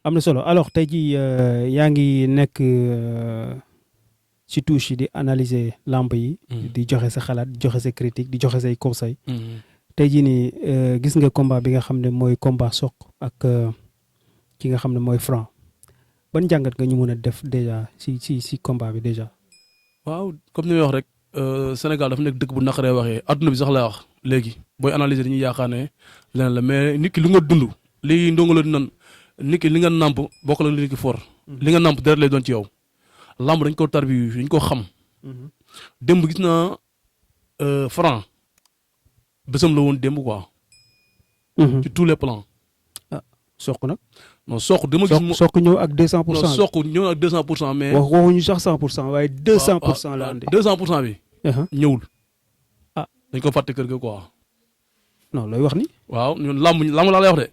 am na solo alors tey jii yaa ngi nekk ci touche yi di analyser lamb yi. di joxe sa xalaat di joxe sa critique di joxe say conseil tey jii nii gis nga combat bi nga xam ne mooy combat Sokh ak ki nga xam ne mooy Franc ban jàngat nga ñu mën a def déjà si combat bi déjà. waaw comme ni may wax rek Sénégal dafa nekk dëkk bu naqaree waxee adduna bi sax lay wax léegi booy analyser dañuy yaakaar ne leneen la mais nit ki lu nga dund léegi ndongo la nan nit ki li nga nàmp bokk la nit ki for. li nga nàmp dara lay doon ci yow. lamb dañ ko tarbi dañ ko xam. démb gis naa Franc bésam la woon démb quoi. ci tous les plans. ah Sokh nag. non Sokh dama gis. Sokh ñëw ak 200%. non Sokh ñëw ak 200% mais. waxuñu sax 100% waaye 200% la andi. 200% bi. ñëwul. ah dañ ko fàtte kër ga quoi. non looy wax ni. waaw ñun lamb laa lay wax de.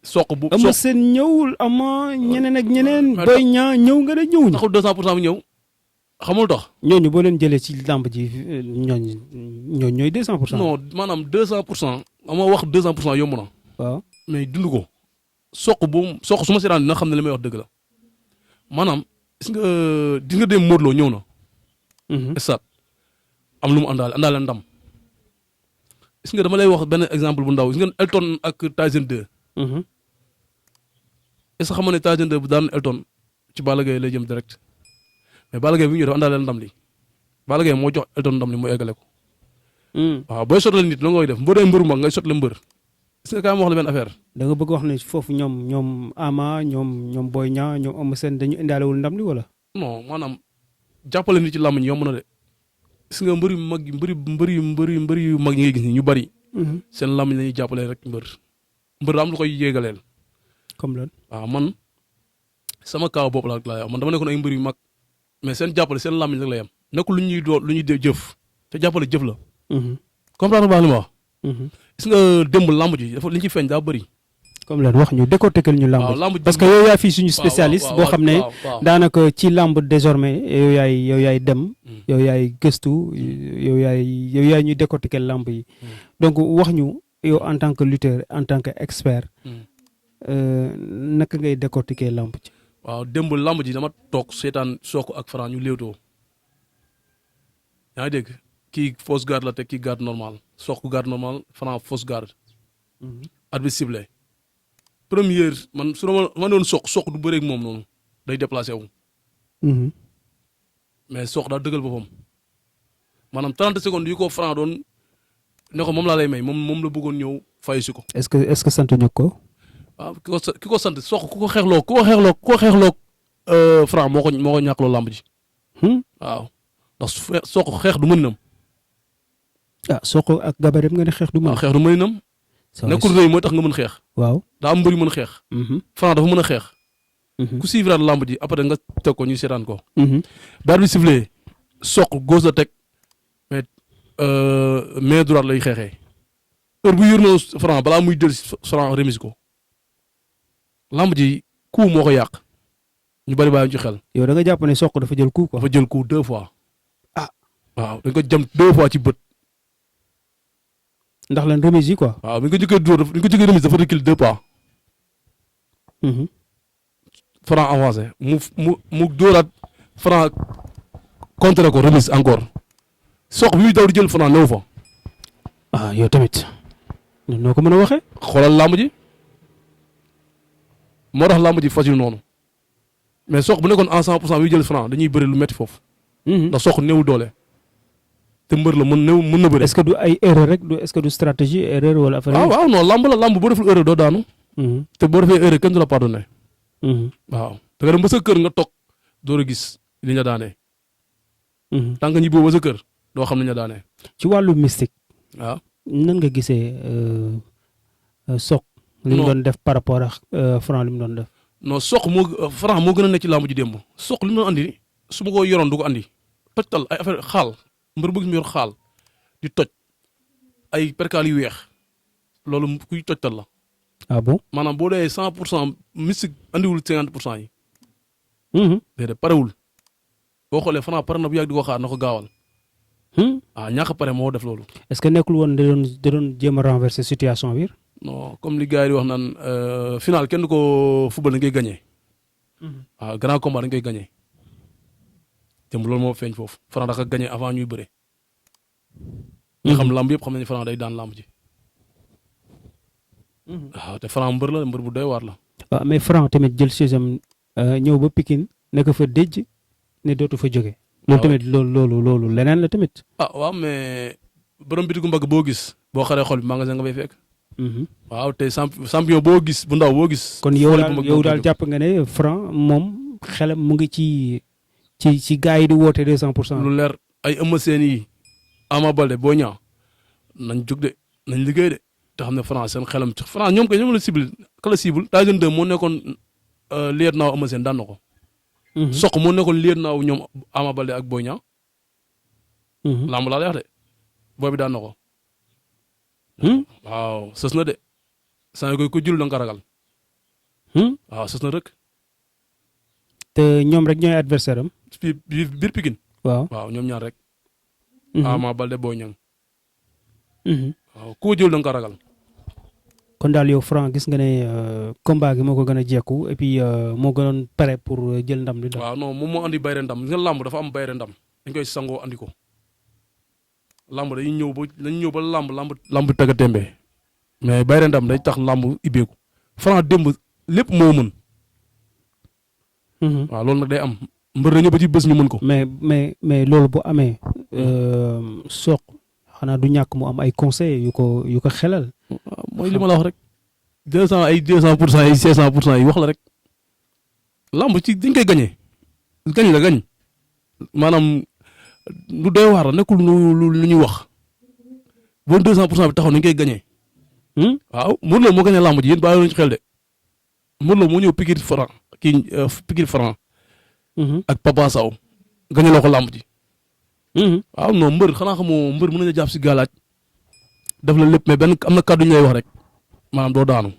Sokh bu Eumeu Sène ñëwul ama ñeneen ak ñeneen. Boy Niang ñëw nga ne ñëwuñu. taxul 200% bi ñëw xamul tax. ñooñu boo leen jëlee ci lamb ji ñooñu ñooy 200%. non maanaam 200% ama wax 200% yomb na. waaw mais dund ko. Sokh su ma seetaan dina xam ne li may wax dëgg la maanaam gis nga dem Modou Lo ñëw na. estat am lu mu àndaale ndam. gis nga dama lay wax benn exemple bu ndaw gis nga Elton ak Tyson 2. est-ce que xam nga ne Tyson 2 bu daan Elton ci Balla Gaye lay jëm direct mais Balla Gaye bi ñu ñëw dafa àndaale ndam li Balla Gaye moo jox Elton ndam li mu eggale ko. waaw booy sotle nit la nga koy def mbër mbëru mag ngay sotle mbër. gis nga kaay ma wax la benn affaire. da nga bëgg wax ne foofu ñoom Ama ñoom Boy Niang ñoom Eumeu Sène dañu indaalewul ndam li wala. non maanaam jàppale nit ci làmb ñi yomb na de. gis nga mbër yu mag yi mbër yu mag yi ngay gis ni ñu bari. seen làmb la ñuy jàppale rek mbër daa am lu koy yéegaleel. comme lan waaw man sama kaaw bopp laa wax man dama nekkoon ay mbër yu mag mais seen jàppale seen làmb rek la yem nekkul lu ñuy jëf te jàppale jëf la. comprendre baax li ma wax. gis nga démb làmb ji dafa li ñu ci feeñ daa bëri. comme lan wax ñu décortiquer ñu làmb parce que yow yaa fii suñu spécialiste boo xam ne daanaka ci làmb désormais yow yaay dem yow yaay gëstu yow yaay ñuy décortiquer làmb yi donc wax ñu yow en tant que lutteur en tant que expert naka ngay décortiquer làmb ji. waaw démb làmb ji dama toog seetaan Sokh ak Franc ñu léewtoo yaa ngi dégg kii fausse garde la te kii garde normal Sokh garde normal Franc fausse garde. arbitre sifflé première man su ma doon Sokh du bëreeg moom noonu day déplacé wu. mais Sokh daa dëggal boppam maanaam 30 secondes yu ko Franc doon ne ko moom laa lay may moom la bëggoon ñëw fay si ko. est-ce que sant ñu ko. waaw ki ko sant Sokh ku ko xeexloo Franc moo ko ñàkkloo làmb ji. waaw ndax Sokh xeex du mën nam. ah Sokh ak gabareem nga ne xeex du mën. waaw xeex du mën nam. nekkul rëy mooy tax nga mën xeex. waaw daa am mbër yu mën xeex. Franc dafa mën a xeex. ku suivre làmb ji après nga teg ko ñu seetaan ko. baat bi sifflé Sokh gauche la teg mais main droite lay xeexee. heure bu yër na Franc balaa muy jël Franc remise ko. làmb ji coup moo ko yàq. ñu bari bàyyi ci xel. yow da nga jàpp ne Sokh dafa jël coup quoi. dafa jël coup 2 fois. ah waaw dañ ko jam 2 fois ci bët. ndax lan remise yi quoi. waaw bi nga jëkkee dóor bi nga jëkkee remise dafa recule 2 pas. Franc avancé mu dóoraat Franc contre ko remise encore Sokh bi muy daw di jël Franc néew fa. ah yow tamit. noo ko mën a waxee. xoolal làmb ji moo tax làmb ji facile noonu mais Sokh bu nekkoon en 100% bi jël Franc dañuy bëri lu metti foofu. ndax Sokh néew doole. te mbër la mën na bëri. est-ce que du ay erreur rek est-ce que du stratégie erreur wala affaire yi. waaw non lamb boo deful erreur doo daanu. te boo defee erreur kenn du la pardonné. waaw da nga dem ba sa kër nga toog door a gis li ñu daanee. tant que ñi boobu ba sa kër doo xam li ñu daanee. ci wàllu mystique. waaw nan nga gisee Sokh. li mu doon def par rapport ak Franc li mu doon def. non Sokh Franc moo gën a nekk ci lamb ji démb Sokh li mu doon andi su ma ko yoroon du ko andi tojtal ay affaire xaal. mbër bëgg mu yor xaal di toj ay perkaal yu weex loolu kuy tojtal la. ah bon maanaam boo dee 100% mystique andiwul 50% yi. déedéet parewul boo xoolee Franc pare na bu yàgg di ko xaar na ko gaawal. ñàkk pare moo def loolu. est-ce que nekkul woon da doon jéem a renverser situation bi. non comme li gars yi di wax naan final kenn du ko football dañ koy gagné. waaw grand combat dañ koy gagné. démb loolu moo feeñ foofu Franc da ka gagné avant ñuy bëre. ñu xam lamb yëpp xam nañu Franc day daan lamb ji. waaw te Franc mbër la mbër bu doy waar la. waaw mais Franc tamit jël saison ñëw ba Pikine nekk fa déj ne dootu fa jóge. loolu tamit loolu leneen la tamit. waaw mais borom bitigu mbagg boo gis boo xaree xol bi magasin nga fay fekk. waaw te champion boo gis bu ndaw boo gis. kon yow daal jàpp nga ne Franc moom xelam mu ngi ci gars yi di woote 200%. lu leer ay Eumeu Sène yi Ama Baldé Boy Niang nañ jug de nañ liggéey de te xam ne Franc seen xelam ci Franc ñoom kay ñoom la cible kala cible Tyson 2 moo nekkoon liet naaw Eumeu Sène daan na ko. soq moo nekkoon liet naaw ñoom Ama Baldé ak Boy Niang. lamb laa lay wax de booy bi daan na ko. waaw sës na de saa koy ko jul da nga ko ragal. waaw sës na rek. te ñoom rek ñooy adversaire am. biir Pikine. waaw ñoom ñaar rek. Ama Baldé Boy Niang. waaw ku ko jël da nga ko ragal. kon daal yow Franc gis nga ne combat gi moo ko gën a jekku et puis moo gënoon pare pour jël ndam li. waaw non moom moo andi bayre ndam gis nga lamb dafa am bayre ndam dañ koy sangoo andi ko. lamb dañuy ñëw ba lamb tagga tembe mais bayre ndam day tax lamb ibbeeku Franc démb lépp moo mën. waaw loolu nag day am mbër na ñëw ba ci bés ñu mën ko. mais loolu bu amee Sokh xanaa du ñàkk mu am ay conseils yu ko xelal. mooy li ma la wax rek 200 ay 500% yi wax la rek lamb ci dañ koy gañe la gañ maanaam lu doy waar la nekkul lu ñuy wax boo 200% bi taxaw nañ koy gañe. waaw Modou Lo moo gañe lamb ji yéen bàyyi nañu ci xel de Modou Lo moo ñëw Pikine Franc ak Papa Sow gañe loo ko lamb ji. waaw non mbër xanaa xamoo mbër mën nañu jàpp si galaaj def la lépp mais benn am na kàddu ñu lay wax rek maanaam doo daanu.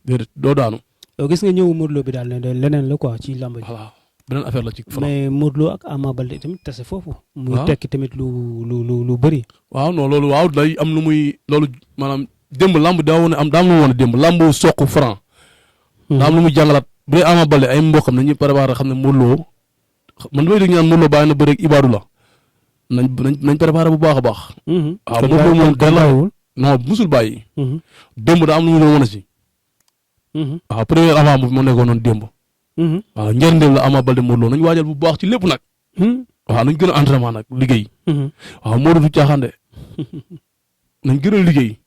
déedéet doo daanu. yow gis nga ñëw Modou Lo bi daal ne leneen la quoi ci lamb ji. voilà beneen affaire la ci Franc. mais Modou Lo ak Ama Baldé tamit tase foofu. muy tekki tamit lu bëri. waaw non loolu waaw day am lu muy loolu maanaam démb lamb daa woon am daa am lu mu woon démb lamb Sokh Franc. daa am lu muy jàngalaat bu dee Ama Baldé ay mbokam nañuy préparé xam ne Modou Lo man damay dégg ñu naan Modou Lo bàyyi na bëri ak Ibadou la nañ préparé bu baax a baax. waaw Modou Lo moom delloo non musul bàyyi. démb daa am lu mu doon wane si. waaw premier avant bu moo nekkoon noonu démb. waaw njëriñ la Ama Baldé Modou Lo nañ waajal bu baax ci lépp nag. waaw nañ gën a entraînement nag liggéey. waaw Modou du caaxaan de nañ gën a liggéey.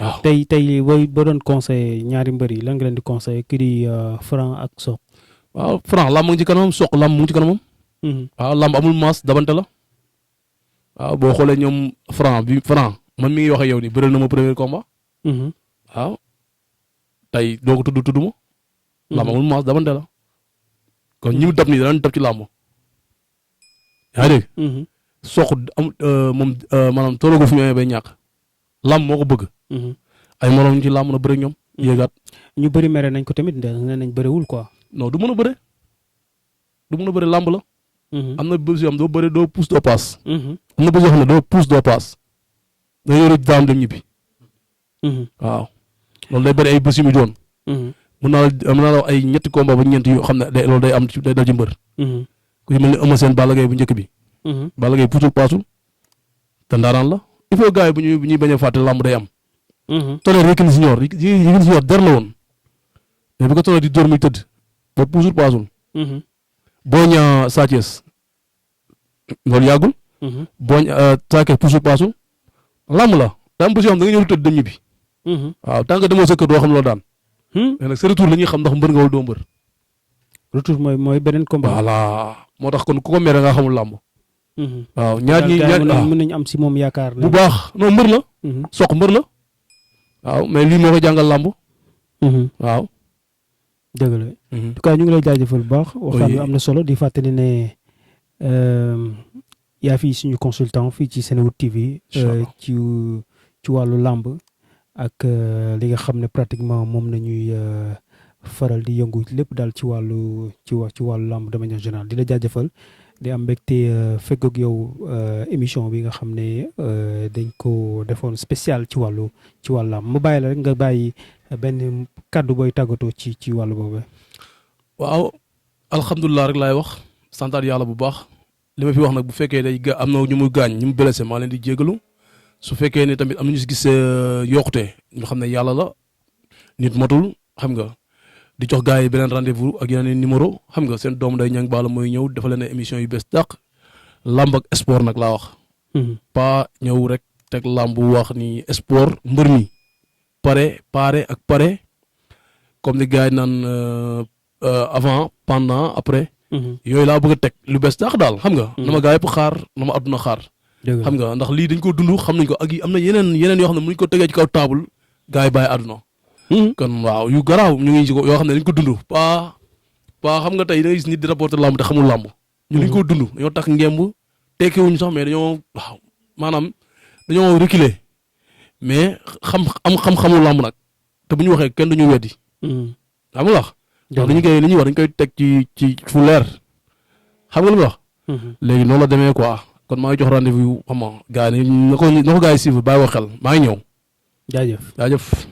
waaw tey boo doon conseil ñaari mbër yi lan nga leen di conseil kii di Franc ak Sokh. waaw Franc lamb mu ngi ci kanamam Sokh lamb mu ngi ci kanamam. waaw lamb amul maas dabante la. waaw boo xoolee ñoom Franc man mi ngi wax ak yow nii bëral na ma premier combat. waaw tey doo ko tudd ma. lamb amul maas dabante la. kon ñi mu dab nii danañ dab ci lamb. yaa ngi dégg. Sokh moom maanaam tooloo ko fi mu amee bay ñàkk. lamb moo ko bëgg. ay moroom ci lamb na bëri ñoom. yéegaat ñu bëri mere nañ ko tamit nee nañ bëriwul quoi. non du mën a bëre lamb la. am na bés yoo xam doo bëre doo pousse doo paas. am na bés yoo xam ne doo pousse doo paas. da yore daam dem ñibbi. waaw loolu day bëri ay bés yu mu doon. mën naa la ay ñetti combat ba ñeent yoo xam ne loolu day am day dal ci mbër. ku ci mel ni Eumeu Sène Balla Gaye bu njëkk bi. Balla Gaye puusul paasul. te ndaaraan la il faut gars yi bu ñuy bañ a fàtte lamb day am. Tonnerre Yékini Junior der la woon. mais bu ko Tonnerre di dóor muy tëdd. ba puusul paasul. Boy Niang Sa Thiès loolu yàggul. Sa Thiès puusul paasul. lamb la daa am bés yoo xam da nga ñëw tëdd dem ñibbi. waaw tant que demoo sa kër doo xam loolu daan. mais nag sa retour la ñuy xam ndax mbër nga wala doo mbër. retour mooy beneen combat. voilà moo tax kon ku ko mere nga xamul lamb. waaw ñaar mën nañu am si moom yaakaar. bu baax non mbër la. Sokh mbër la. waaw mais lii moo ko jàngal lamb. waaw. dëgg la. en tout cas ñu ngi lay jaajëfal bu baax. waxtaan bi am na solo di fàttali ne yaa fii suñu consultant fii ci Senewood TV. ci wàllu làmb ak li nga xam ne pratiquement moom nañuy faral di yëngu lépp daal ci wàllu làmb de manière générale di la jaajëfal di am mbégte fegg ak yow émission bi nga xam ne dañ ko defoon spécial ci wàllam mu bàyyi la rek nga bàyyi benn kàddu booy tàggatoo ci wàllu boobu. waaw alhamdulilah rek laay wax santaat yàlla bu baax li ma fi wax nag bu fekkee day am na ñu muy gaañ ñu mu blessé maa leen di jégalu su fekkee ne tamit am na ñu si gis yokkute ñu xam ne yàlla la nit matul xam nga. di jox gars yi beneen rendez-vous ak yeneen numéro xam nga seen doom day ñang baala mooy ñëw dafa leen émission yu bees dàq làmb ak sport nag laa wax. pas ñëw rek teg làmb wax ni sport mbër mi pare comme ni gars yi naan avant pendant après. yooyu laa bëgg a teg lu bees dàq daal xam nga. na ma gars yëpp xaar na ma àdduna xaar. xam nga ndax lii dañ ko dund xam nañ ko ak yi am na yeneen yoo xam ne muñ ko tegee ci kaw table gars yi bàyyi àdduna. kon waaw yu garaaw ñu ngi ci yoo xam ne dañ ko dund pas xam nga tey da ngay gis nit di rapporter làmb te xamul làmb. ñu dañ ko dund dañoo tax ngemb tekkiwuñu sax mais dañoo waaw maanaam dañoo reculer mais xam-xamul làmb nag te bu ñu waxee kenn duñu weddi. xam nga wax. donc dañu koy li ñuy wax dañ koy teg ci fu leer xam nga lu ma wax. léegi noonu la demee quoi kon maa ngi jox rendez-vous xam nga gars yi na ko gars yi suivre bàyyi ko xel maa ngi ñëw. jaajëf.